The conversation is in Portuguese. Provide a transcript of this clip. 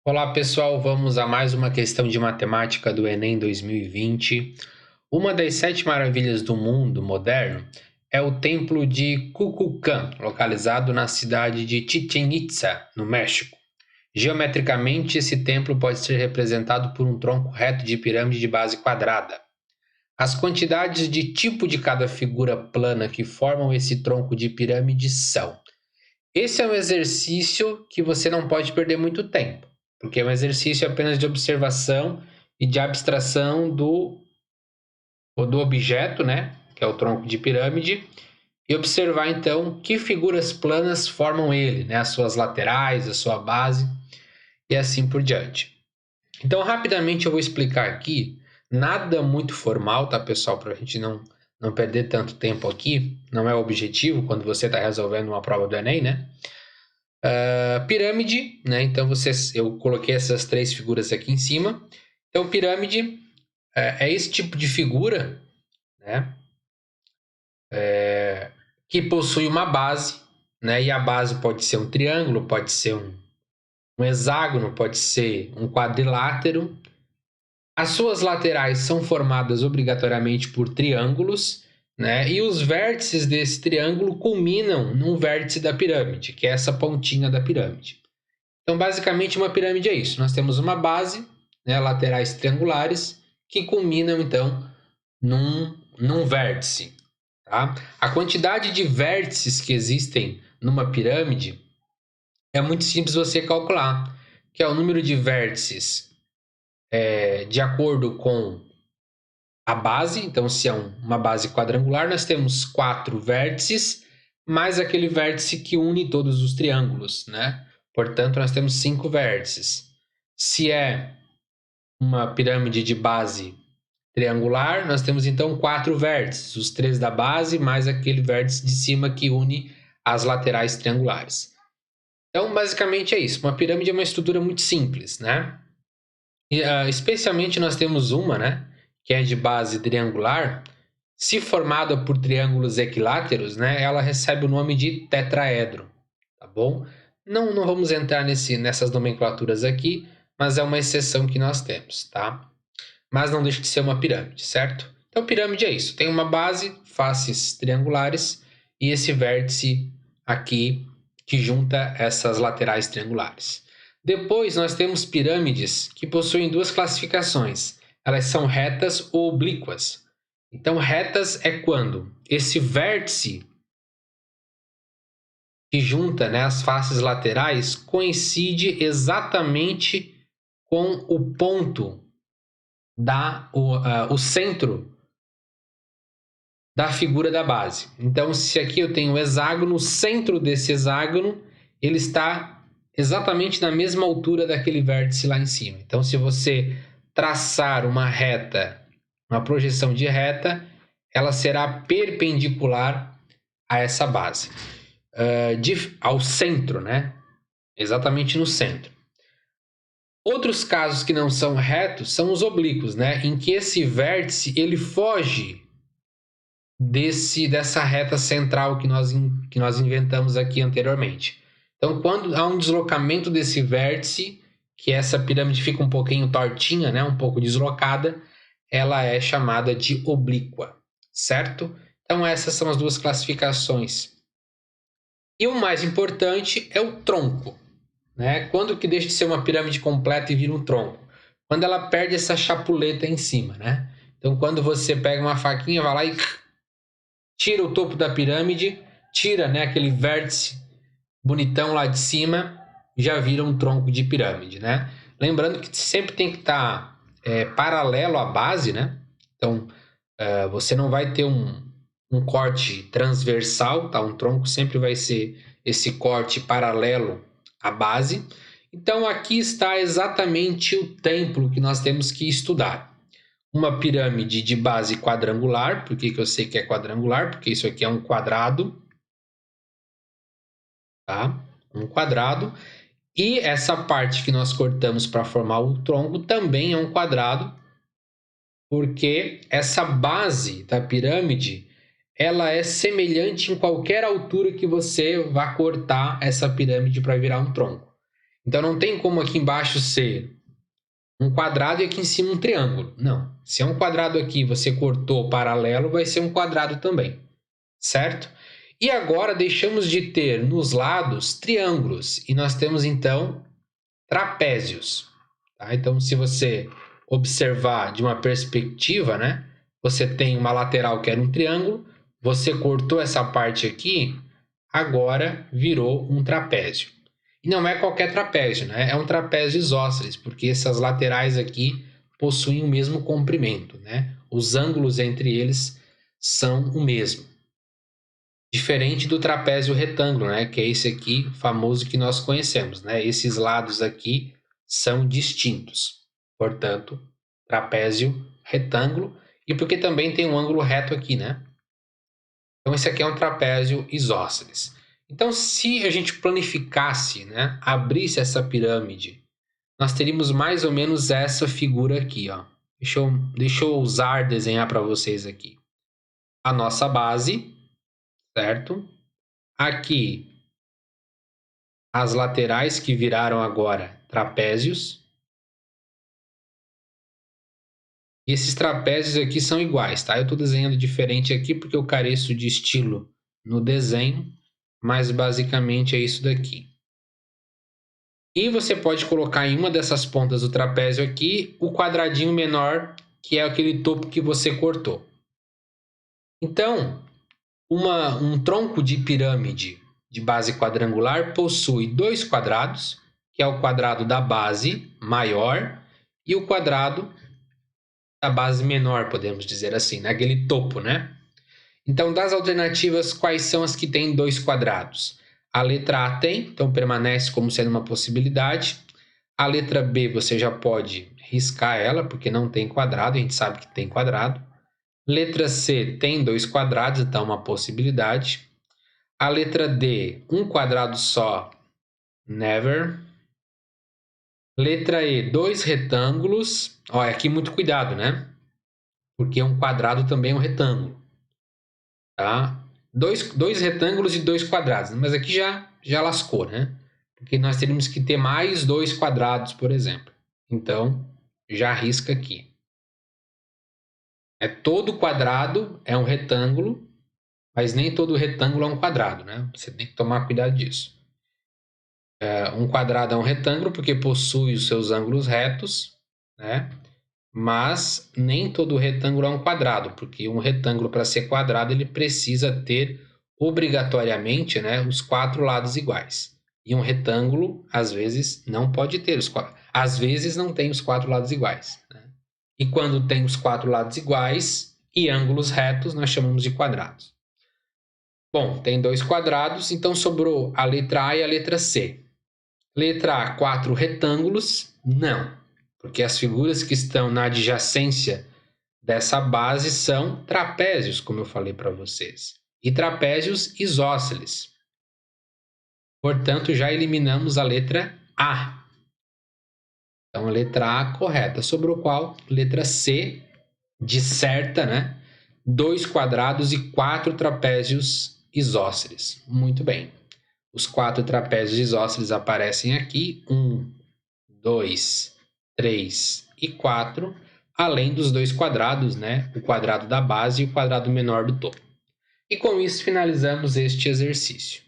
Olá pessoal, vamos a mais uma questão de matemática do Enem 2020. Uma das 7 maravilhas do mundo moderno é o Templo de Kukulcán, localizado na cidade de Chichén Itzá, no México. Geometricamente, esse templo pode ser representado por um tronco reto de pirâmide de base quadrada. As quantidades de tipo de cada figura plana que formam esse tronco de pirâmide são. Esse é um exercício que você não pode perder muito tempo, porque é um exercício apenas de observação e de abstração do objeto, né, que é o tronco de pirâmide, e observar então que figuras planas formam ele, né, as suas laterais, a sua base e assim por diante. Então, rapidamente eu vou explicar aqui, nada muito formal, tá, pessoal, para a gente não perder tanto tempo aqui, não é o objetivo quando você está resolvendo uma prova do Enem, né? Pirâmide, né? Então eu coloquei essas 3 figuras aqui em cima. Então, pirâmide é esse tipo de figura, né? Que possui uma base, né? E a base pode ser um triângulo, pode ser um hexágono, pode ser um quadrilátero. As suas laterais são formadas obrigatoriamente por triângulos, né? E os vértices desse triângulo culminam num vértice da pirâmide, que é essa pontinha da pirâmide. Então, basicamente, uma pirâmide é isso. Nós temos uma base, né, laterais triangulares, que culminam, então, num vértice. Tá? A quantidade de vértices que existem numa pirâmide é muito simples você calcular, que é o número de vértices de acordo com a base. Então, se é uma base quadrangular, nós temos 4 vértices, mais aquele vértice que une todos os triângulos, né? Portanto, nós temos 5 vértices. Se é uma pirâmide de base triangular, nós temos então 4 vértices, os 3 da base, mais aquele vértice de cima que une as laterais triangulares. Então, basicamente é isso. Uma pirâmide é uma estrutura muito simples, né? E, especialmente nós temos uma, né, que é de base triangular. Se formada por triângulos equiláteros, né, ela recebe o nome de tetraedro, tá bom? Não vamos entrar nessas nomenclaturas aqui, mas é uma exceção que nós temos, tá? Mas não deixa de ser uma pirâmide, certo? Então, pirâmide é isso. Tem uma base, faces triangulares, e esse vértice aqui que junta essas laterais triangulares. Depois, nós temos pirâmides que possuem 2 classificações. Elas são retas ou oblíquas. Então, retas é quando esse vértice que junta, né, as faces laterais coincide exatamente com o ponto o centro da figura da base. Então, se aqui eu tenho o hexágono, o centro desse hexágono ele está exatamente na mesma altura daquele vértice lá em cima. Então, se você traçar uma reta, uma projeção de reta, ela será perpendicular a essa base, ao centro, né? Exatamente no centro. Outros casos que não são retos são os oblíquos, né? Em que esse vértice ele foge dessa reta central que nós inventamos aqui anteriormente. Então, quando há um deslocamento desse vértice, que essa pirâmide fica um pouquinho tortinha, né? Um pouco deslocada, ela é chamada de oblíqua, certo? Então, essas são as 2 classificações. E o mais importante é o tronco. Né? Quando que deixa de ser uma pirâmide completa e vira um tronco? Quando ela perde essa chapuleta em cima, né? Então, quando você pega uma faquinha, vai lá e tira o topo da pirâmide, tira, né, aquele vértice bonitão lá de cima, já vira um tronco de pirâmide, né? Lembrando que sempre tem que estar paralelo à base, né? Então, você não vai ter um corte transversal, tá? Um tronco sempre vai ser esse corte paralelo à base. Então, aqui está exatamente o templo que nós temos que estudar. Uma pirâmide de base quadrangular. Por que eu sei que é quadrangular? Porque isso aqui é um quadrado, tá? Um quadrado. E essa parte que nós cortamos para formar o tronco também é um quadrado, porque essa base da pirâmide ela é semelhante em qualquer altura que você vá cortar essa pirâmide para virar um tronco. Então não tem como aqui embaixo ser um quadrado e aqui em cima um triângulo. Não. Se é um quadrado aqui você cortou paralelo, vai ser um quadrado também. Certo? E agora deixamos de ter nos lados triângulos e nós temos então trapézios. Tá? Então, se você observar de uma perspectiva, né? Você tem uma lateral que era um triângulo, você cortou essa parte aqui, agora virou um trapézio. E não é qualquer trapézio, né? É um trapézio isósceles, porque essas laterais aqui possuem o mesmo comprimento, né? Os ângulos entre eles são o mesmo. Diferente do trapézio retângulo, né? Que é esse aqui famoso que nós conhecemos, né? Esses lados aqui são distintos. Portanto, trapézio retângulo. E porque também tem um ângulo reto aqui, né? Então, esse aqui é um trapézio isósceles. Então, se a gente planificasse, né? Abrisse essa pirâmide, nós teríamos mais ou menos essa figura aqui, ó. Deixa eu ousar desenhar para vocês aqui. A nossa base, certo? Aqui, as laterais que viraram agora trapézios. E esses trapézios aqui são iguais, tá? Eu estou desenhando diferente aqui porque eu careço de estilo no desenho, mas basicamente é isso daqui. E você pode colocar em uma dessas pontas do trapézio aqui o quadradinho menor, que é aquele topo que você cortou. Então, um tronco de pirâmide de base quadrangular possui dois quadrados, que é o quadrado da base maior e o quadrado da base menor, podemos dizer assim, naquele topo, né? Então, das alternativas, quais são as que têm dois quadrados? A letra A tem, então permanece como sendo uma possibilidade. A letra B você já pode riscar ela, porque não tem quadrado, a gente sabe que tem quadrado. Letra C tem dois quadrados, então uma possibilidade. A letra D, um quadrado só, never. Letra E, dois retângulos. Olha, aqui muito cuidado, né? Porque um quadrado também é um retângulo. Tá? Dois retângulos e dois quadrados. Mas aqui já lascou, né? Porque nós teríamos que ter mais dois quadrados, por exemplo. Então, já risca aqui. Todo quadrado é um retângulo, mas nem todo retângulo é um quadrado, né? Você tem que tomar cuidado disso. Um quadrado é um retângulo porque possui os seus ângulos retos, né? Mas nem todo retângulo é um quadrado, porque um retângulo, para ser quadrado, ele precisa ter obrigatoriamente, né, os quatro lados iguais. E um retângulo, às vezes, não pode ter os quatro. Às vezes não tem os quatro lados iguais, né? E quando tem os quatro lados iguais e ângulos retos, nós chamamos de quadrados. Bom, tem dois quadrados, então sobrou a letra A e a letra C. Letra A, quatro retângulos? Não, porque as figuras que estão na adjacência dessa base são trapézios, como eu falei para vocês, e trapézios isósceles. Portanto, já eliminamos a letra A. Então, a letra A correta. Sobrou qual? Letra C, de certa, né? Dois quadrados e quatro trapézios isósceles. Muito bem. Os quatro trapézios isósceles aparecem aqui. 1, 2, 3 e 4, além dos dois quadrados, né? O quadrado da base e o quadrado menor do topo. E com isso finalizamos este exercício.